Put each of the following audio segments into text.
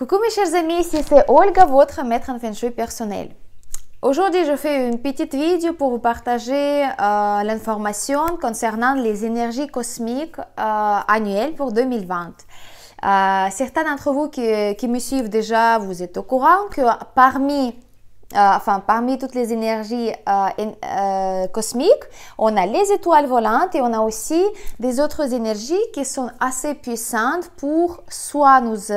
Coucou mes chers amis, ici c'est Olga, votre maître en Feng Shui personnel. Aujourd'hui, je fais une petite vidéo pour vous partager l'information concernant les énergies cosmiques annuelles pour 2020. Certains d'entre vous qui me suivent déjà, vous êtes au courant que parmi toutes les énergies cosmiques, on a les étoiles volantes et on a aussi des autres énergies qui sont assez puissantes pour soit nous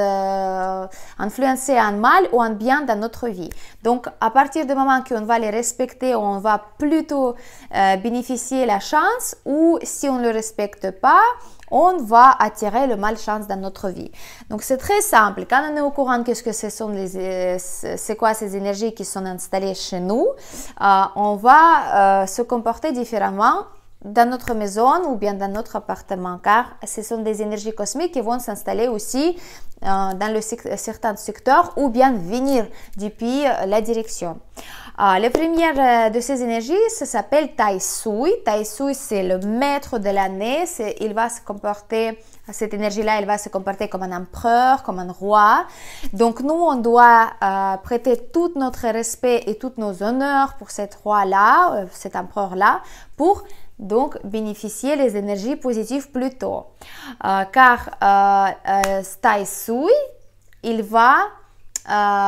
influencer en mal ou en bien dans notre vie. Donc, à partir du moment qu'on va les respecter, on va plutôt bénéficier la chance, ou si on ne le respecte pas, on va attirer le malchance dans notre vie. Donc c'est très simple. Quand on est au courant de ce que c'est quoi ces énergies qui sont installées chez nous, on va se comporter différemment dans notre maison ou bien dans notre appartement, car ce sont des énergies cosmiques qui vont s'installer aussi dans certains secteurs ou bien venir depuis la direction. La première de ces énergies, ça s'appelle Tai Sui. Tai Sui, c'est le maître de l'année. Il va se comporter, cette énergie-là, elle va se comporter comme un empereur, comme un roi. Donc, nous, on doit prêter tout notre respect et tous nos honneurs pour cet roi-là, cet empereur-là, pour donc bénéficier les énergies positives plus tôt. Car Tai Sui, il va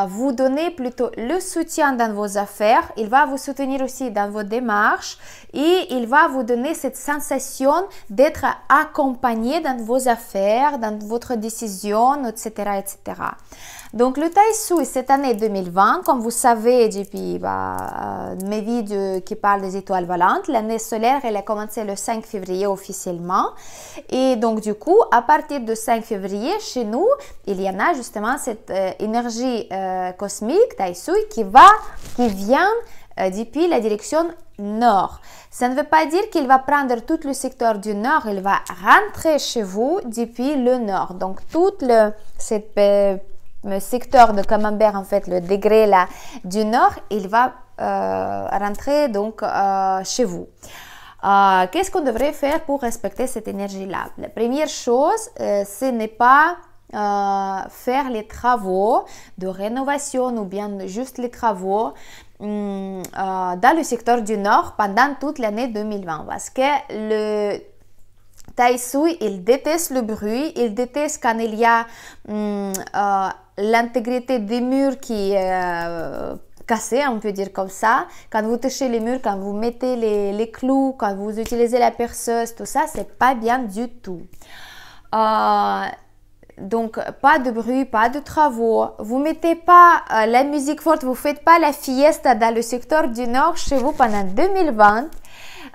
vous donner plutôt le soutien dans vos affaires, il va vous soutenir aussi dans vos démarches et il va vous donner cette sensation d'être accompagné dans vos affaires, dans votre décision, etc. etc. Donc le Tai Sui cette année 2020, comme vous savez depuis mes vidéos qui parlent des étoiles volantes, l'année solaire elle a commencé le 5 février officiellement, et donc du coup à partir du 5 février chez nous il y en a justement cette énergie cosmique Tai Sui qui vient depuis la direction nord. Ça ne veut pas dire qu'il va prendre tout le secteur du nord, il va rentrer chez vous depuis le nord. Donc tout le secteur de Camembert, en fait, le degré là du nord, il va rentrer donc chez vous. Qu'est-ce qu'on devrait faire pour respecter cette énergie-là? La première chose, ce n'est pas faire les travaux de rénovation ou bien juste les travaux dans le secteur du nord pendant toute l'année 2020, parce que le Tai Sui, il déteste le bruit, il déteste quand il y a l'intégrité des murs qui est cassée, on peut dire comme ça. Quand vous touchez les murs, quand vous mettez les clous, quand vous utilisez la perceuse, tout ça, c'est pas bien du tout. Donc, pas de bruit, pas de travaux. Vous mettez pas la musique forte, vous faites pas la fiesta dans le secteur du nord chez vous pendant 2020.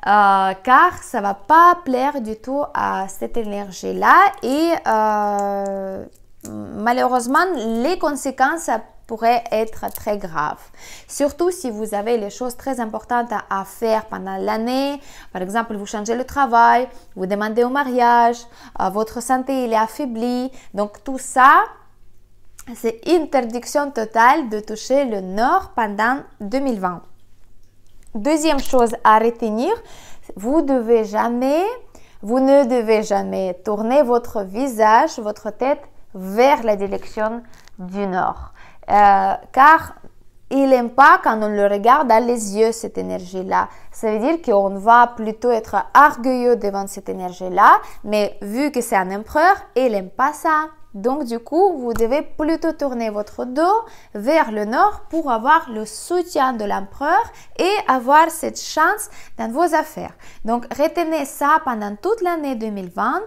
Car ça va pas plaire du tout à cette énergie-là et malheureusement les conséquences pourraient être très graves. Surtout si vous avez les choses très importantes à faire pendant l'année. Par exemple, vous changez le travail, vous demandez au mariage, votre santé elle est affaiblie. Donc tout ça, c'est interdiction totale de toucher le nord pendant 2020. Deuxième chose à retenir, vous ne devez jamais tourner votre visage, votre tête vers la direction du nord. Car il n'aime pas quand on le regarde dans les yeux, cette énergie-là. Ça veut dire qu'on va plutôt être orgueilleux devant cette énergie-là, mais vu que c'est un empereur, il n'aime pas ça. Donc du coup, vous devez plutôt tourner votre dos vers le nord pour avoir le soutien de l'empereur et avoir cette chance dans vos affaires. Donc retenez ça pendant toute l'année 2020.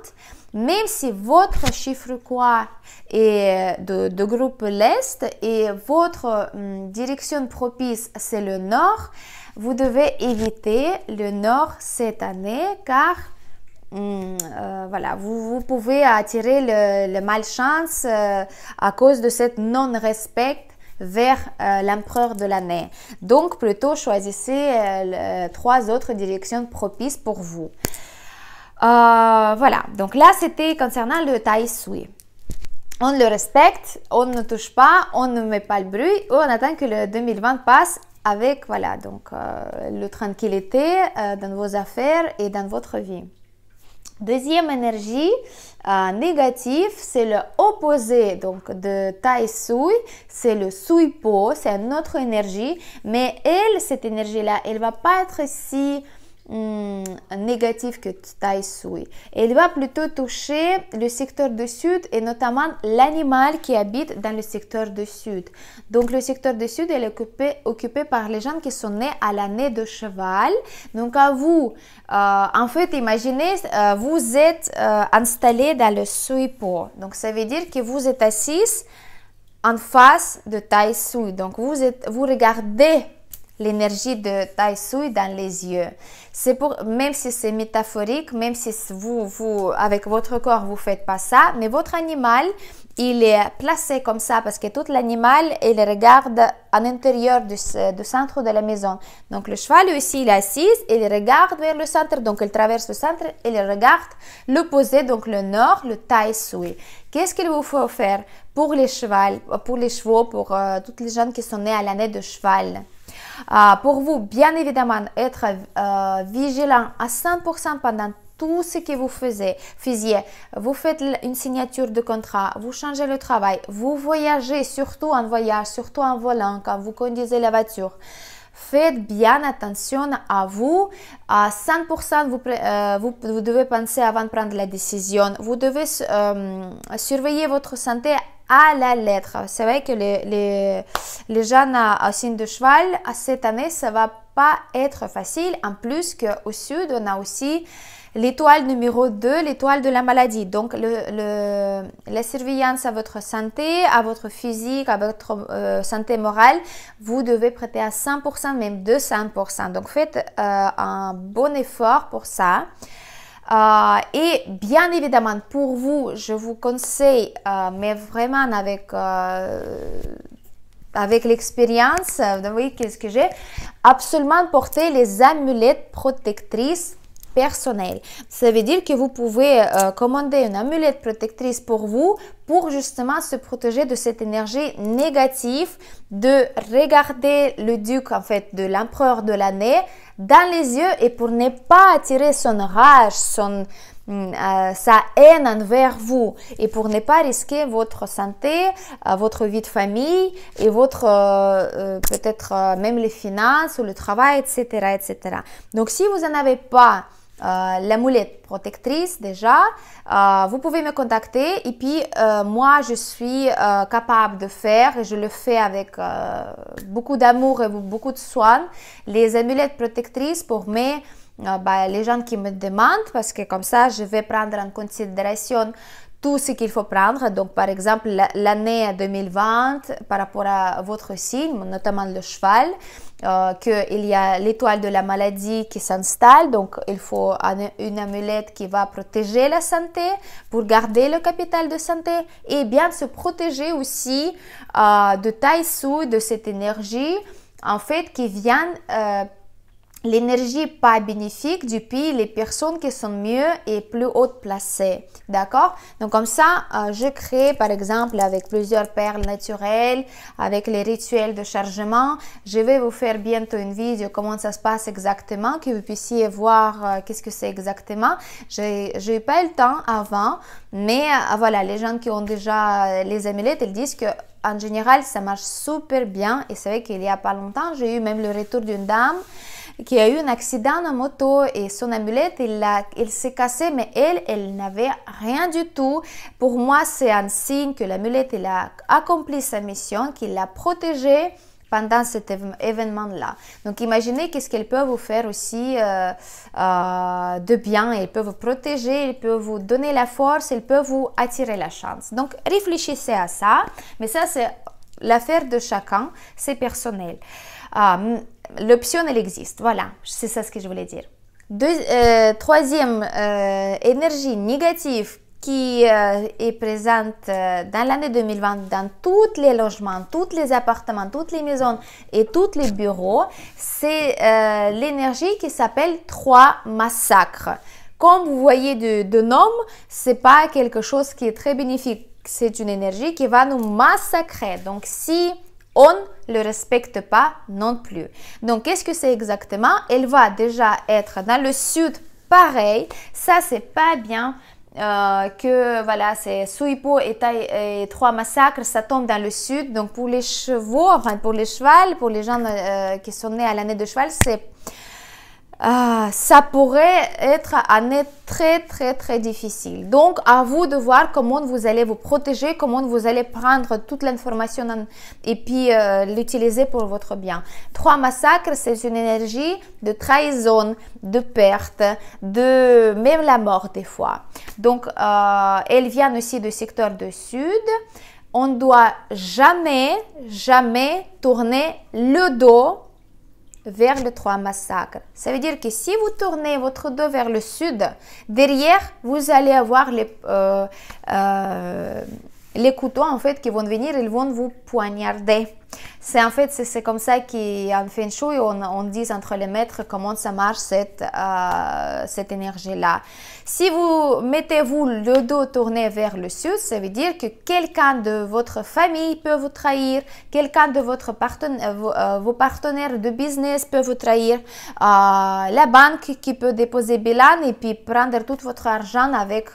Même si votre chiffre quoi est de groupe l'Est et votre direction propice c'est le nord, vous devez éviter le nord cette année car voilà, vous pouvez attirer le malchance à cause de cette non-respect vers l'empereur de l'année. Donc, plutôt choisissez 3 autres directions propices pour vous. Voilà, donc là, c'était concernant le Tai Sui. On le respecte, on ne touche pas, on ne met pas le bruit, on attend que le 2020 passe avec, voilà, donc la tranquillité dans vos affaires et dans votre vie. Deuxième énergie négative, c'est le opposé donc de Tai Sui, c'est le Sui Po, c'est une autre énergie, mais elle, cette énergie-là, elle va pas être si négative que Tai Sui. Elle va plutôt toucher le secteur du sud et notamment l'animal qui habite dans le secteur du sud. Donc le secteur du sud est occupé par les gens qui sont nés à l'année de cheval. Donc à vous, en fait, imaginez, vous êtes installé dans le Sui Po. Donc ça veut dire que vous êtes assis en face de Tai Sui. Donc vous regardez l'énergie de Tai Sui dans les yeux. C'est pour, même si c'est métaphorique, même si vous, avec votre corps, vous faites pas ça, mais votre animal, il est placé comme ça parce que tout l'animal, il regarde à l'intérieur du centre de la maison. Donc le cheval aussi, il est assis, il regarde vers le centre, donc il traverse le centre et il regarde l'opposé, donc le nord, le Tai Sui. Qu'est-ce qu'il vous faut faire pour les chevaux, pour toutes les gens qui sont nés à l'année de cheval? Pour vous, bien évidemment, être vigilant à 100% pendant tout ce que vous faisiez. Vous faites une signature de contrat, vous changez le travail, vous voyagez, surtout en voyage, surtout en volant, quand vous conduisez la voiture. Faites bien attention à vous. À 100%, vous devez penser avant de prendre la décision. Vous devez surveiller votre santé à la lettre. C'est vrai que les gens à signe de cheval, cette année, ça va pas être facile. En plus qu'au sud, on a aussi l'étoile numéro 2, l'étoile de la maladie. Donc, la surveillance à votre santé, à votre physique, à votre santé morale, vous devez prêter à 100%, même 200%. Donc, faites un bon effort pour ça. Et bien évidemment, pour vous, je vous conseille, mais vraiment avec l'expérience, vous voyez qu'est-ce que j'ai, absolument porter les amulettes protectrices personnelles. Ça veut dire que vous pouvez commander une amulette protectrice pour vous, pour justement se protéger de cette énergie négative, de regarder le duc, en fait, de l'empereur de l'année dans les yeux et pour ne pas attirer son rage, sa haine envers vous et pour ne pas risquer votre santé, votre vie de famille et votre peut-être même les finances ou le travail, etc., etc. Donc, si vous n'en avez pas l'amulette protectrice déjà, vous pouvez me contacter et puis moi je suis capable de faire et je le fais avec beaucoup d'amour et beaucoup de soin, les amulettes protectrices pour les gens qui me demandent, parce que comme ça je vais prendre en considération tout ce qu'il faut prendre. Donc, par exemple, l'année 2020, par rapport à votre signe, notamment le cheval, qu'il y a l'étoile de la maladie qui s'installe. Donc, il faut une amulette qui va protéger la santé pour garder le capital de santé et bien se protéger aussi de Tai Sui, de cette énergie, en fait, qui vient l'énergie pas bénéfique depuis les personnes qui sont mieux et plus hautes placées. D'accord? Donc, comme ça, je crée, par exemple, avec plusieurs perles naturelles, avec les rituels de chargement. Je vais vous faire bientôt une vidéo comment ça se passe exactement, que vous puissiez voir qu'est-ce que c'est exactement. J'ai pas eu le temps avant, mais voilà, les gens qui ont déjà les amulettes, ils disent que en général, ça marche super bien. Et c'est vrai qu'il y a pas longtemps, j'ai eu même le retour d'une dame qui a eu un accident en moto et son amulette, il s'est cassé, mais elle n'avait rien du tout. Pour moi, c'est un signe que l'amulette, elle a accompli sa mission, qu'il l'a protégée pendant cet événement-là. Donc, imaginez qu'est-ce qu'elle peut vous faire aussi de bien. Elle peut vous protéger, elle peut vous donner la force, elle peut vous attirer la chance. Donc, réfléchissez à ça. Mais ça, c'est l'affaire de chacun, c'est personnel. L'option, elle existe. Voilà, c'est ça ce que je voulais dire. Troisième énergie négative qui est présente dans l'année 2020 dans tous les logements, tous les appartements, toutes les maisons et tous les bureaux, c'est l'énergie qui s'appelle 3 massacres. Comme vous voyez de nom, c'est pas quelque chose qui est très bénéfique. C'est une énergie qui va nous massacrer. Donc, si on ne le respecte pas non plus. Donc, qu'est-ce que c'est exactement? Elle va déjà être dans le sud pareil, ça c'est pas bien. Que voilà, c'est Suipo et Trois Massacres, ça tombe dans le sud. Donc pour les chevaux, enfin pour les chevals, pour les gens qui sont nés à l'année de cheval, ça pourrait être une année très difficile. Donc à vous de voir comment vous allez vous protéger, comment vous allez prendre toute l'information et puis l'utiliser pour votre bien. Trois Massacres, c'est une énergie de trahison, de perte, de même la mort des fois. Donc elle vient aussi du secteur du sud. On ne doit jamais tourner le dos vers les Trois Massacres. Ça veut dire que si vous tournez votre dos vers le sud, derrière, vous allez avoir les couteaux en fait qui vont venir, ils vont vous poignarder. C'est comme ça qu'en Feng Shui, on dit entre les maîtres comment ça marche cette énergie-là. Si vous mettez-vous le dos tourné vers le sud, ça veut dire que quelqu'un de votre famille peut vous trahir, quelqu'un de vos partenaires de business peut vous trahir, la banque qui peut déposer bilan et puis prendre tout votre argent avec,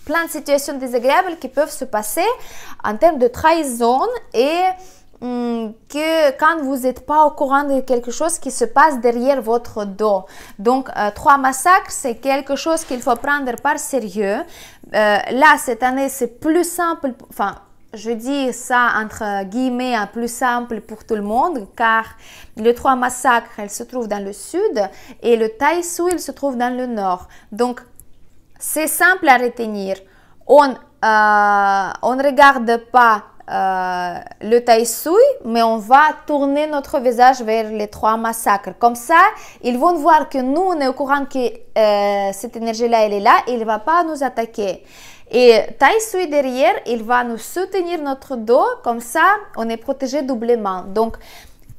plein de situations désagréables qui peuvent se passer en termes de trahison et que quand vous n'êtes pas au courant de quelque chose qui se passe derrière votre dos. Donc, Trois Massacres, c'est quelque chose qu'il faut prendre par sérieux. Là, cette année, c'est plus simple, je dis ça entre guillemets, plus simple pour tout le monde, car le Trois Massacres, elle se trouve dans le sud et le Tai Sui, il se trouve dans le nord. Donc, c'est simple à retenir. On ne regarde pas le Tai Sui, mais on va tourner notre visage vers les Trois Massacres. Comme ça, ils vont voir que nous, on est au courant que cette énergie-là, elle est là, et il ne va pas nous attaquer. Et Tai Sui derrière, il va nous soutenir notre dos, comme ça, on est protégé doublement. Donc,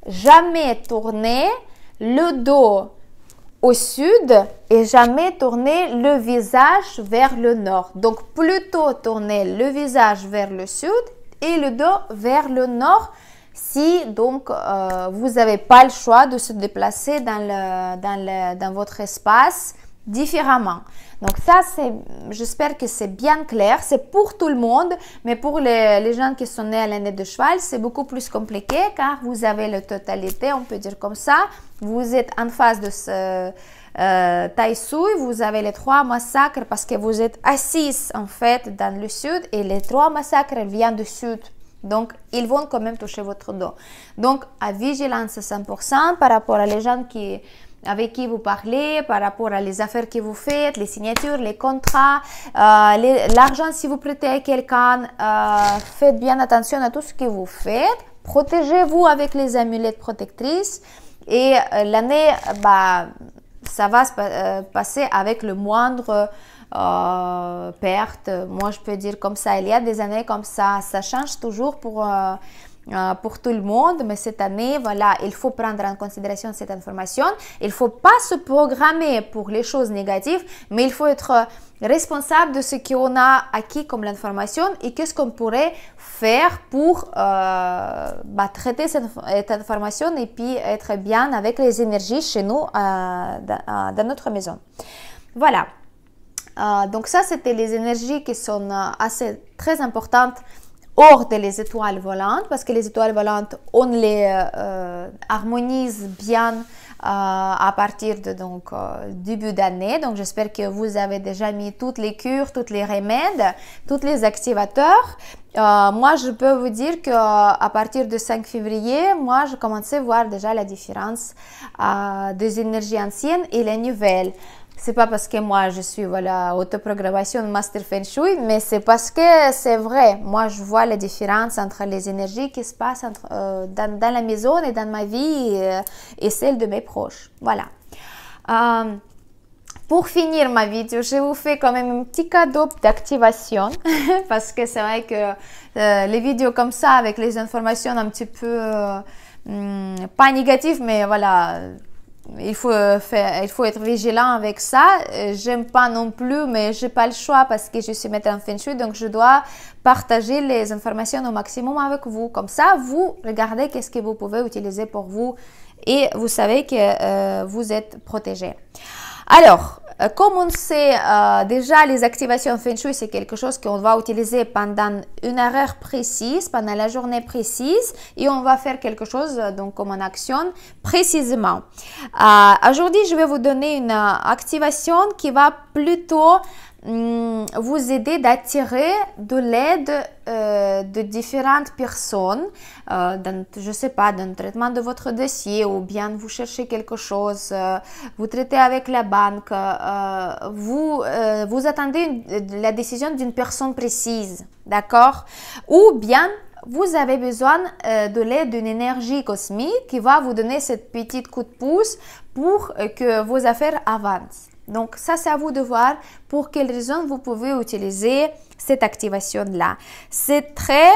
jamais tourner le dos au sud et jamais tourner le visage vers le nord. Donc, plutôt tourner le visage vers le sud et le dos vers le nord si donc vous n'avez pas le choix de se déplacer dans votre espace différemment. Donc ça, j'espère que c'est bien clair, c'est pour tout le monde, mais pour les gens qui sont nés à l'année de cheval, c'est beaucoup plus compliqué car vous avez la totalité, on peut dire comme ça, vous êtes en face de ce Tai Sui, vous avez les Trois Massacres parce que vous êtes assis en fait dans le sud et les Trois Massacres viennent du sud. Donc, ils vont quand même toucher votre dos. Donc, à vigilance à 100% par rapport à les gens avec qui vous parlez, par rapport à les affaires que vous faites, les signatures, les contrats, l'argent si vous prêtez à quelqu'un, faites bien attention à tout ce que vous faites. Protégez-vous avec les amulettes protectrices et l'année, ça va se passer avec le moindre perte. Moi, je peux dire comme ça, il y a des années comme ça change toujours pour tout le monde, mais cette année, voilà, il faut prendre en considération cette information. Il ne faut pas se programmer pour les choses négatives, mais il faut être responsable de ce qu'on a acquis comme l'information et qu'est-ce qu'on pourrait faire pour traiter cette information et puis être bien avec les énergies chez nous dans notre maison. Voilà. Donc ça, c'était les énergies qui sont très importantes hors des étoiles volantes, parce que les étoiles volantes, on les harmonise bien à partir de début d'année. Donc j'espère que vous avez déjà mis toutes les cures, tous les remèdes, tous les activateurs. Moi, je peux vous dire qu'à partir du 5 février, moi, je commençais à voir déjà la différence des énergies anciennes et les nouvelles. C'est pas parce que moi je suis autoprogrammation Master Feng Shui, mais c'est parce que c'est vrai. Moi je vois la différence entre les énergies qui se passent dans la maison et dans ma vie et celle de mes proches. Voilà. Pour finir ma vidéo, je vous fais quand même un petit cadeau d'activation parce que c'est vrai que les vidéos comme ça avec les informations un petit peu pas négatives, mais voilà. Il faut être vigilant avec ça. J'aime pas non plus, mais j'ai pas le choix parce que je suis maître en Feng Shui, donc je dois partager les informations au maximum avec vous. Comme ça, vous regardez qu'est-ce que vous pouvez utiliser pour vous et vous savez que vous êtes protégé. Alors, comme on sait déjà, les activations Feng Shui, c'est quelque chose qu'on va utiliser pendant une heure précise, pendant la journée précise, et on va faire quelque chose donc comme une action précisément. Aujourd'hui, je vais vous donner une activation qui va plutôt vous aider d'attirer de l'aide de différentes personnes, je sais pas, dans le traitement de votre dossier, ou bien vous cherchez quelque chose, vous traitez avec la banque, vous attendez la décision d'une personne précise, d'accord? Ou bien vous avez besoin de l'aide d'une énergie cosmique qui va vous donner cette petite coup de pouce pour que vos affaires avancent. Donc, ça, c'est à vous de voir pour quelles raisons vous pouvez utiliser cette activation-là. C'est très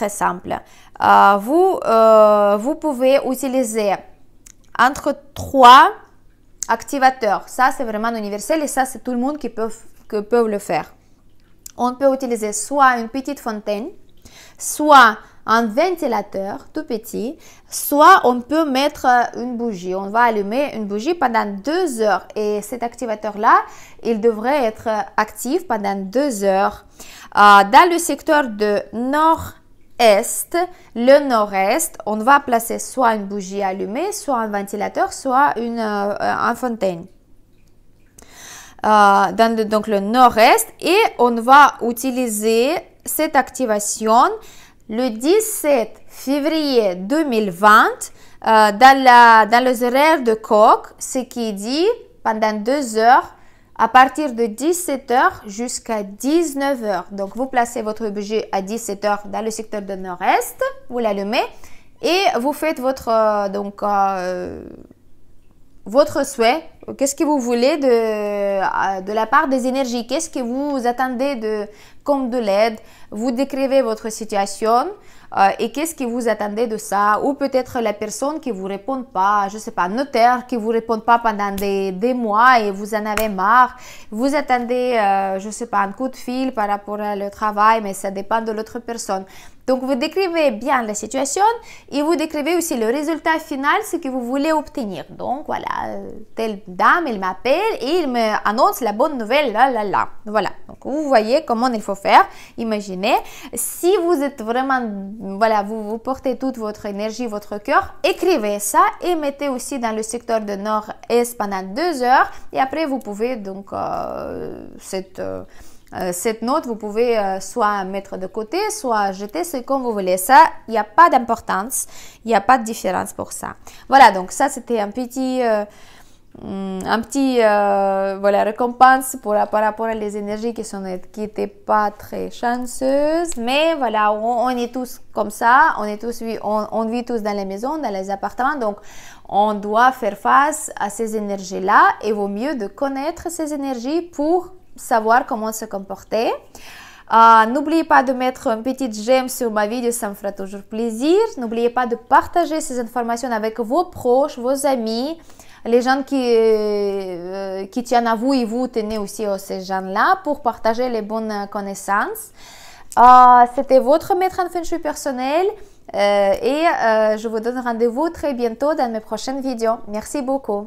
simple. Vous pouvez utiliser entre 3 activateurs. Ça, c'est vraiment universel et ça, c'est tout le monde qui peut le faire. On peut utiliser soit une petite fontaine, soit un ventilateur tout petit, soit on peut mettre une bougie. On va allumer une bougie pendant 2 heures et cet activateur-là, il devrait être actif pendant 2 heures. Dans le secteur de nord-est, le nord-est, on va placer soit une bougie allumée, soit un ventilateur, soit une fontaine. Donc le nord-est, et on va utiliser cette activation le 17 février 2020 dans les horaires de coq, ce qui dit pendant 2 heures à partir de 17 h jusqu'à 19 h. Donc vous placez votre bougie à 17 h dans le secteur de nord-est, vous l'allumez et vous faites votre souhait. Qu'est-ce que vous voulez de la part des énergies? Qu'est-ce que vous attendez comme de l'aide? Vous décrivez votre situation et qu'est-ce que vous attendez de ça? Ou peut-être la personne qui ne vous répond pas, je ne sais pas, notaire qui ne vous répond pas pendant des mois et vous en avez marre. Vous attendez, je ne sais pas, un coup de fil par rapport au travail, mais ça dépend de l'autre personne. Donc, vous décrivez bien la situation et vous décrivez aussi le résultat final, ce que vous voulez obtenir. Donc, voilà, telle dame, elle m'appelle et il m'annonce la bonne nouvelle, là. Voilà, donc vous voyez comment il faut faire. Imaginez, si vous êtes vraiment, voilà, vous portez toute votre énergie, votre cœur, écrivez ça et mettez aussi dans le secteur de nord-est pendant 2 heures. Et après, vous pouvez donc cette note, vous pouvez soit mettre de côté, soit jeter, c'est comme vous voulez. Ça, il n'y a pas d'importance, il n'y a pas de différence pour ça. Voilà, donc ça, c'était un petit voilà, récompense par rapport à les énergies qui n'étaient pas très chanceuses. Mais voilà, on est tous comme ça, on vit tous dans les maisons, dans les appartements. Donc, on doit faire face à ces énergies-là et vaut mieux de connaître ces énergies pour savoir comment se comporter. N'oubliez pas de mettre un petit j'aime sur ma vidéo, ça me fera toujours plaisir. N'oubliez pas de partager ces informations avec vos proches, vos amis, les gens qui tiennent à vous et vous tenez aussi à ces gens-là pour partager les bonnes connaissances. C'était votre maître en Feng Shui personnel et je vous donne rendez-vous très bientôt dans mes prochaines vidéos. Merci beaucoup.